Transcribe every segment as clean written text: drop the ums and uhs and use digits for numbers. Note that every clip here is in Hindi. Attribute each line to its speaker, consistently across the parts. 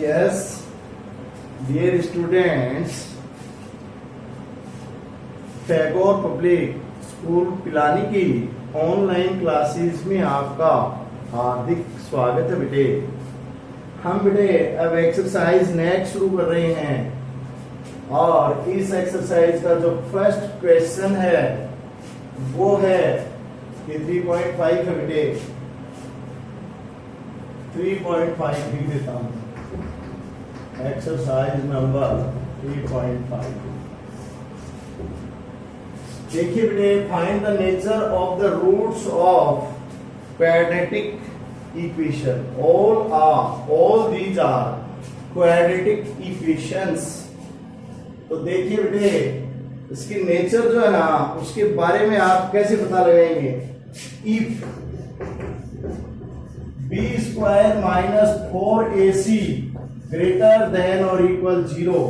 Speaker 1: Yes, dear students, Tagore public school Pilani की ऑनलाइन क्लासेस में आपका हार्दिक स्वागत है बेटे। हम बेटे अब एक्सरसाइज नेक्स्ट शुरू कर रहे हैं और इस एक्सरसाइज का जो फर्स्ट क्वेश्चन है वो है कि 3.5 है बेटे। 3.5 लिख देता हूं। Exercise number 3.5। देखिए बेटे, find the nature of the roots of quadratic equation. All these are quadratic equations. तो देखिए बेटे, इसकी नेचर जो है ना उसके बारे में आप कैसे पता लगाएंगे। If b square minus 4ac greater than और इक्वल 0,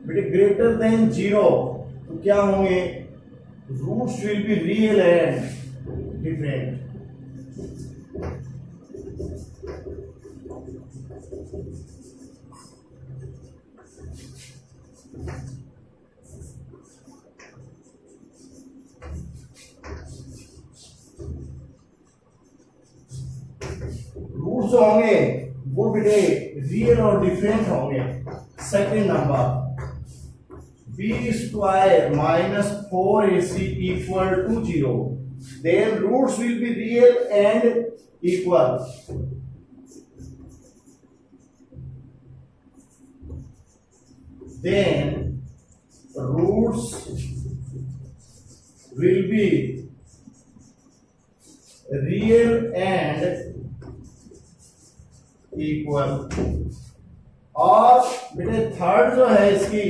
Speaker 1: बेटे ग्रेटर देन 0 तो क्या होंगे, roots will be real and different. Roots होंगे वो बेटे रियल और डिफरेंट होंगे। Second number, b square minus 4ac equal to 0, then roots will be real and equal. Then roots will be real and equal. और बेटे थर्ड जो है इसकी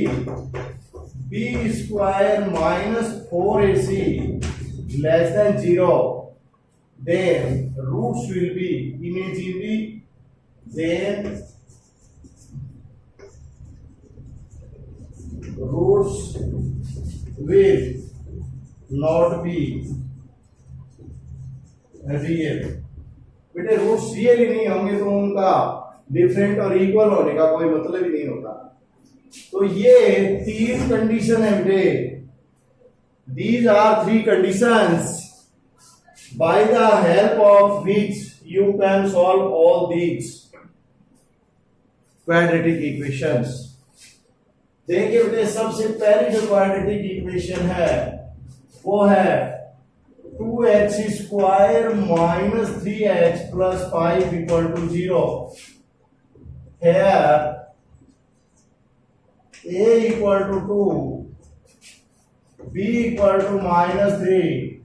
Speaker 1: b square minus 4ac less than 0, then roots will be immediately, then roots will not be real। बेटे रूट्स रियल ही नहीं होंगे तो उनका डिफरेंट और इक्वल होने का कोई मतलब ही नहीं होता। तो ये तीन कंडीशन है बेटे। These are three conditions by the help of which you can solve all these quadratic equations. देखिए बेटे, सबसे पहली जो क्वाड्रेटिक इक्वेशन है वो है 2x square minus 3x plus 5 equal to 0। Here a equal to 2, b equal to minus 3,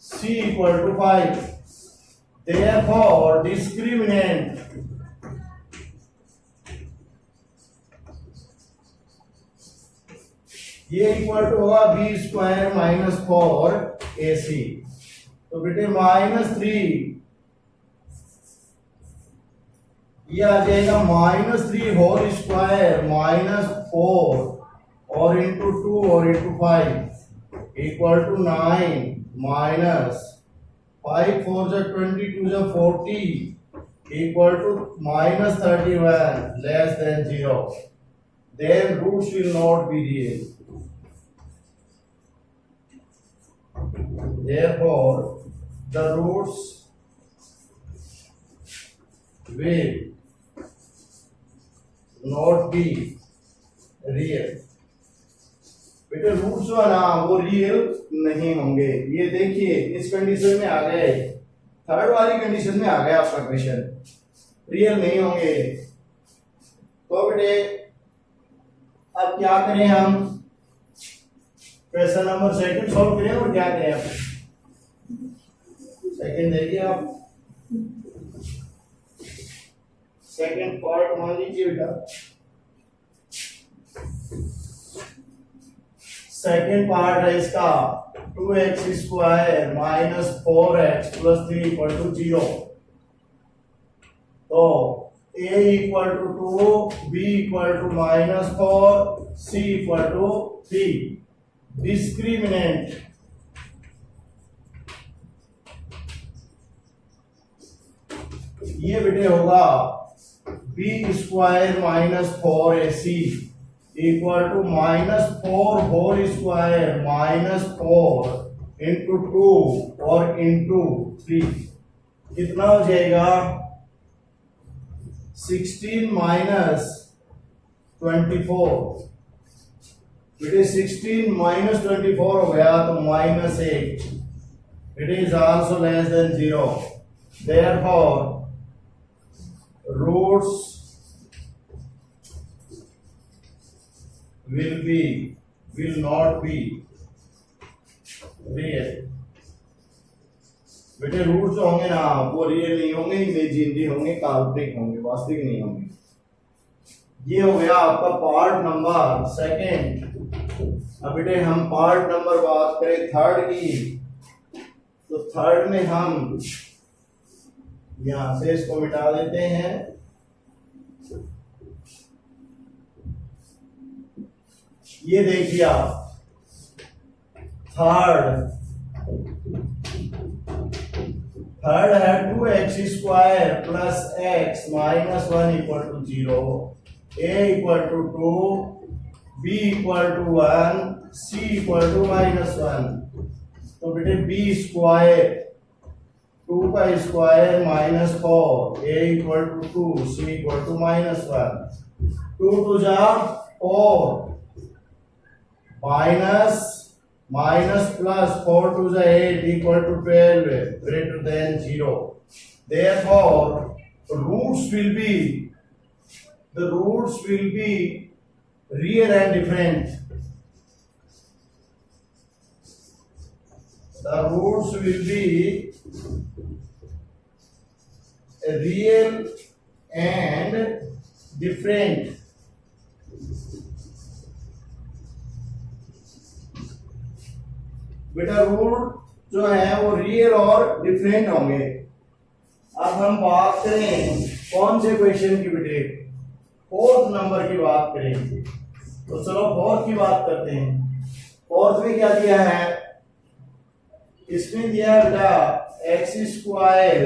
Speaker 1: c equal to 5. Therefore, discriminant ये इक्वल टू होगा b स्क्वायर माइनस 4ac। तो बेटे -3 ये आ जाएगा -3 होल स्क्वायर -4 और इंटू 2 और इंटू 5 इक्वल टू 9 माइनस 5 4 जा 22 जा 40 equal to -31 less than 0। Then roots will not be real. Therefore, the roots will not be real। बेटे रूट्स जो है ना वो रियल नहीं होंगे। ये देखिए इस कंडीशन में आ गए, थर्ड वाली कंडीशन में आ गया आपका क्वेश्चन, रियल नहीं होंगे। तो बेटे अब क्या करें, हम क्वेश्चन नंबर सेकंड सॉल्व करें और क्या करें। आप सेकंड देखिए, आप सेकंड पार्ट मान लीजिए बेटा। सेकंड पार्ट है इसका 2x square minus 4x plus 3 equal to 0। तो a equal to 2, b equal to -4, c equal to 3। discriminant ये बेटे होगा b square minus 4ac equal to minus 4 whole square minus 4 into 2 और इंटू 3 कितना हो जाएगा 16 माइनस 24 बेटे 16 माइनस 24 हो गया तो minus 8 it is also less than 0 therefore roots will not be real बेटे रूट्स जो होंगे ना वो रियल नहीं होंगे इमेजिनरी होंगे काल्पनिक होंगे वास्तविक नहीं होंगे। ये हो गया आपका पार्ट नंबर सेकंड। अब बेटे हम पार्ट नंबर बात करें थर्ड की तो थर्ड में हम यहां से इसको मिटा देते हैं। ये देखिए आप थर्ड है 2x square plus x minus 1 equal to 0 a equal to 2 b equal to 1 c equal to minus 1। तो बेटे b स्क्वायर 2 का square minus 4 a equal to 2 c equal to minus 1 2 टू जा 4 minus plus 4 to the 8 equal to 12 greater than 0 therefore the roots will be real and different the roots will be real and different बेटा रूट जो है वो रियल और डिफरेंट होंगे। अब हम बात करें कौन से क्वेश्चन की बेटे फोर्थ नंबर की बात करेंगे तो चलो फोर्थ की बात करते हैं। फोर्थ में क्या दिया है इसमें दिया है बेटा x square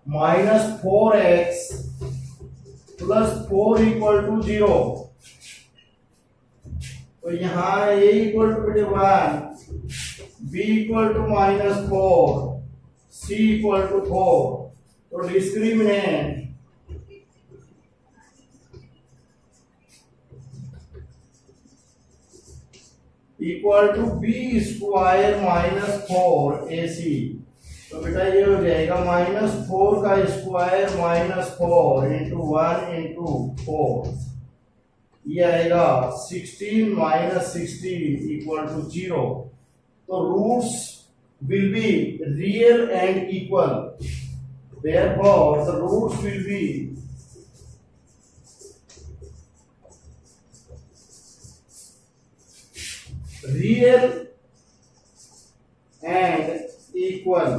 Speaker 1: minus 4x plus 4 equal to 0 तो यहाँ a इक्वल टू बेटे 1 b equal to minus 4 c equal to 4 तो discriminant equal to b square minus 4ac तो बेटा ये हो जाएगा माइनस 4 का स्क्वायर माइनस 4 इंटू 1 इंटू 4 ये आएगा 16 माइनस 16 इक्वल टू 0 तो roots will be real and equal therefore the roots will be real and equal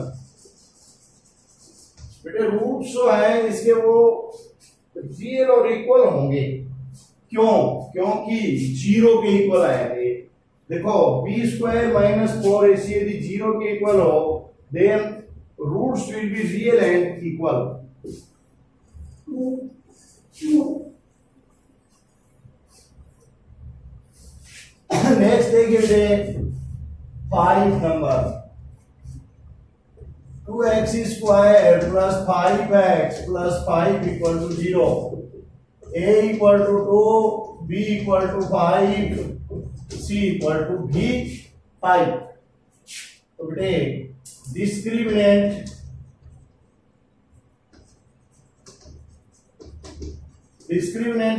Speaker 1: बेटे रूट्स जो है इसके वो रियल और इक्वल होंगे क्योंकि 0 के इक्वल आएंगे। देखो बी स्क्वायर माइनस 4ac यदि 0 के इक्वल हो then roots will be real and equal. Next देखिए 5 number 2x square plus 5x plus 5 equal to 0 a equal to 2 b equal to 5 c equal to भी 5 तो बेटे डिस्क्रिमिनेंट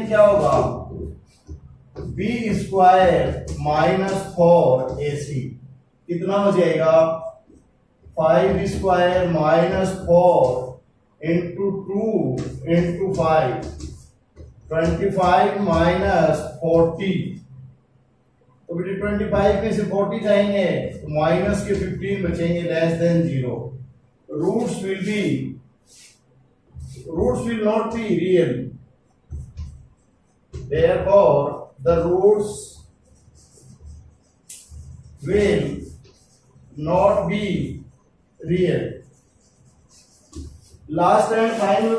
Speaker 1: क्या होगा b स्क्वायर माइनस 4ac कितना हो जाएगा 5 square minus 4 into 2 into 5 25 minus 40 तो बेटे 25 में से 40 जाएंगे तो माइनस के 15 बचेंगे less than 0 roots will not be real therefore the roots will not be real last and final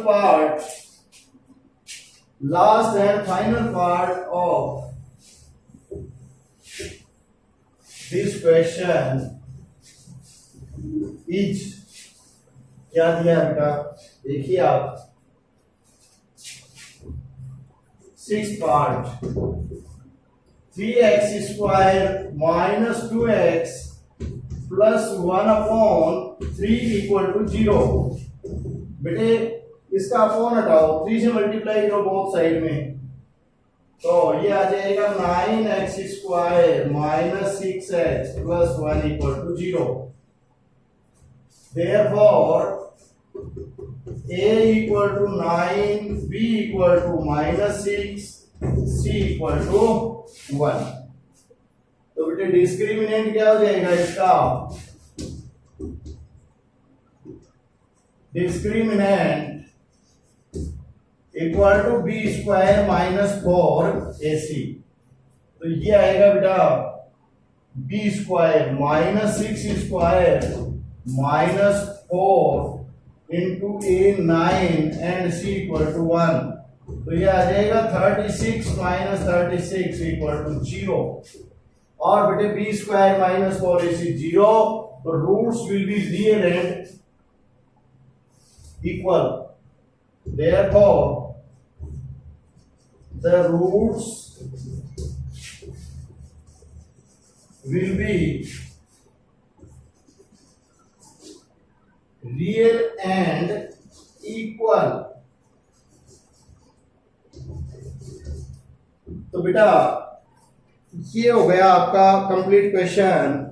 Speaker 1: part of this question is, क्या दिया है बेटा, देखिए आप, 6th part, 3x square minus 2x plus 1 upon 3 equal to 0। बेटे इसका अपॉन हटाओ, 3 से मल्टीप्लाई करो बोथ साइड में, तो ये आ जाएगा 9x square minus 6x plus 1 equal to 0। Therefore a equal to 9, b equal to minus 6, c equal to 1। तो बेटे डिस्क्रिमिनेंट क्या हो जाएगा इसका, discriminant equal to b square minus 4ac। तो ये आएगा बेटा b square minus 6 square minus 4 into a 9 and c equal to 1। तो ये आ जाएगा 36 माइनस 36 इक्वल टू 0। और बेटे बी स्क्वायर माइनस 4ac 0, तो roots will be real and equal. Therefore the roots will be real and equal। तो बेटा ये हो गया आपका कंप्लीट क्वेश्चन।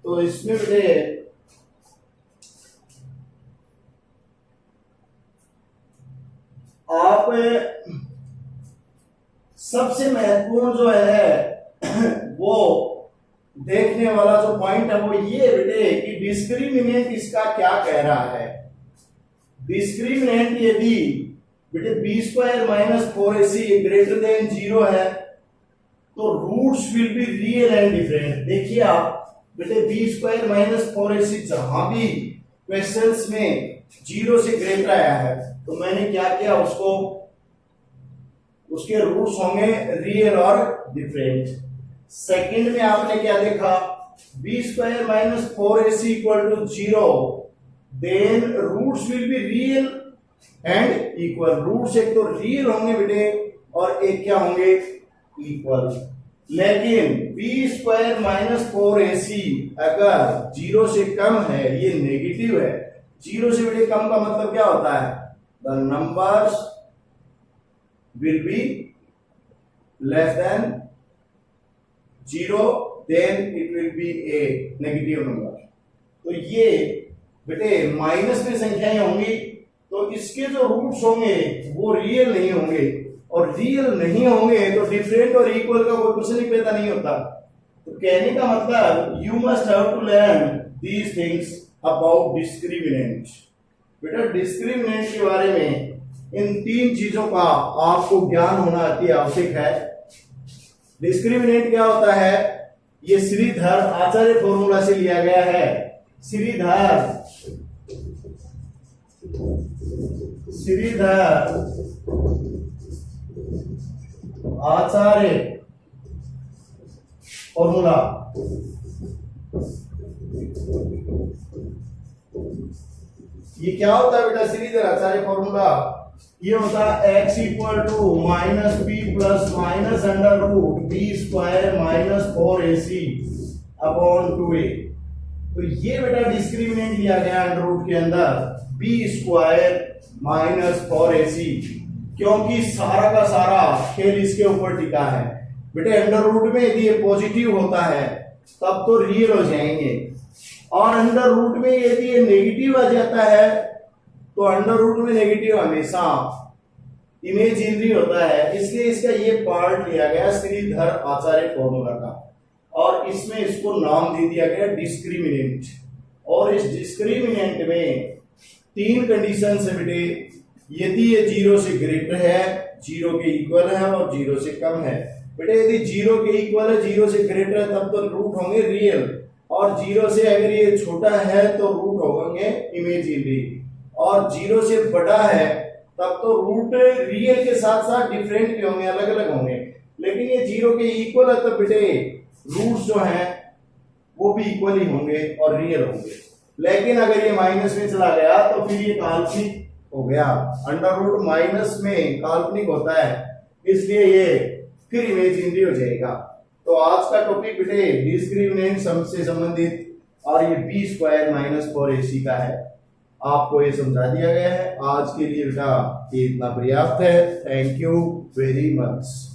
Speaker 1: तो इसमें बेटे आप सबसे महत्वपूर्ण जो है वो देखने वाला जो पॉइंट है वो ये बेटे कि डिस्क्रिमिनेंट इसका क्या कह रहा है। डिस्क्रिमिनेंट यदि बेटे b square minus 4ac greater than 0 है तो roots will be real and different. देखिए आप बेटे बी स्क्वायर माइनस 4ac जहां भी क्वेश्चंस में 0 से ग्रेटर आया है तो मैंने क्या किया, उसको उसके रूट्स होंगे रियल और डिफरेंट। सेकंड में आपने क्या देखा, b square minus 4ac equal to 0, then roots will be real and equal. Roots एक तो रियल होंगे बेटे और एक क्या होंगे, इक्वल। लेकिन बी स्क्वायर माइनस 4ac अगर 0 से कम है, ये नेगेटिव है। 0 से बेटे कम का मतलब क्या होता है, the numbers will be less than 0, then it will be a negative number. तो ये बेटे माइनस में संख्याएं होंगी तो इसके जो रूट्स होंगे वो रियल नहीं होंगे, और रियल नहीं होंगे तो डिफरेंट और इक्वल का कोई प्रश्न ही पैदा नहीं होता। तो कहने का मतलब you must have to learn these things about discriminant. बेटा डिस्क्रिमिनेंट के बारे में इन 3 चीजों का आपको ज्ञान होना अति आवश्यक है। डिस्क्रिमिनेंट क्या होता है, ये श्रीधर आचार्य फॉर्मूला से लिया गया है। श्रीधर आचार्य फॉर्मूला। ये क्या होता है बेटा, श्रीधर आचार्य फॉर्मूला ये होता है x equal to minus b plus minus under root b square minus 4ac upon 2a। तो ये बेटा डिस्क्रिमिनेंट लिया गया अंडर रूट के अंदर बी स्क्वायर माइनस 4ac, क्योंकि सारा का सारा खेल इसके ऊपर टिका है। बेटे अंडर रूट में यदि ये पॉजिटिव होता है तब तो रियल हो जाएंगे, और अंडर रूट में यदि ये नेगेटिव आ जाता है तो अंडर रूट में नेगेटिव हमेशा इमेजिनरी होता है। इसलिए इसका ये पार्ट लिया गया श्रीधर आचार्य फॉर्मूला का, और इसमें इसको नाम दे दिया गया डिस्क्रिमिनेंट। और इस डिस्क्रिमिनेंट में 3 कंडीशन है बेटे, यदि ये 0 से ग्रेटर है, 0 के इक्वल है और 0 से कम है। बेटे यदि जीरो के इक्वल है, जीरो से ग्रेटर है, तब तो रूट होंगे रियल, और जीरो से अगर ये छोटा है तो रूट होंगे इमेजिनरी, और जीरो से बड़ा है तब तो रूट रियल के साथ साथ डिफरेंट भी होंगे, अलग अलग होंगे। लेकिन ये जीरो के इक्वल है तो बेटे रूट्स जो हैं वो भी इक्वल ही होंगे और रियल होंगे। लेकिन अगर ये माइनस में चला गया तो फिर ये काल्पनिक हो गया। अंडर रूट माइनस में काल्पनिक होता है, इसलिए ये फिर इमेजिनरी हो जाएगा। तो आज का टॉपिक बेटे डिस्क्रिमिनेंट सम से संबंधित, और ये बी स्क्वायर माइनस 4ac का है। आपको ये समझा दिया गया है। आज के लिए बेटा ये इतना पर्याप्त है। Thank you very much.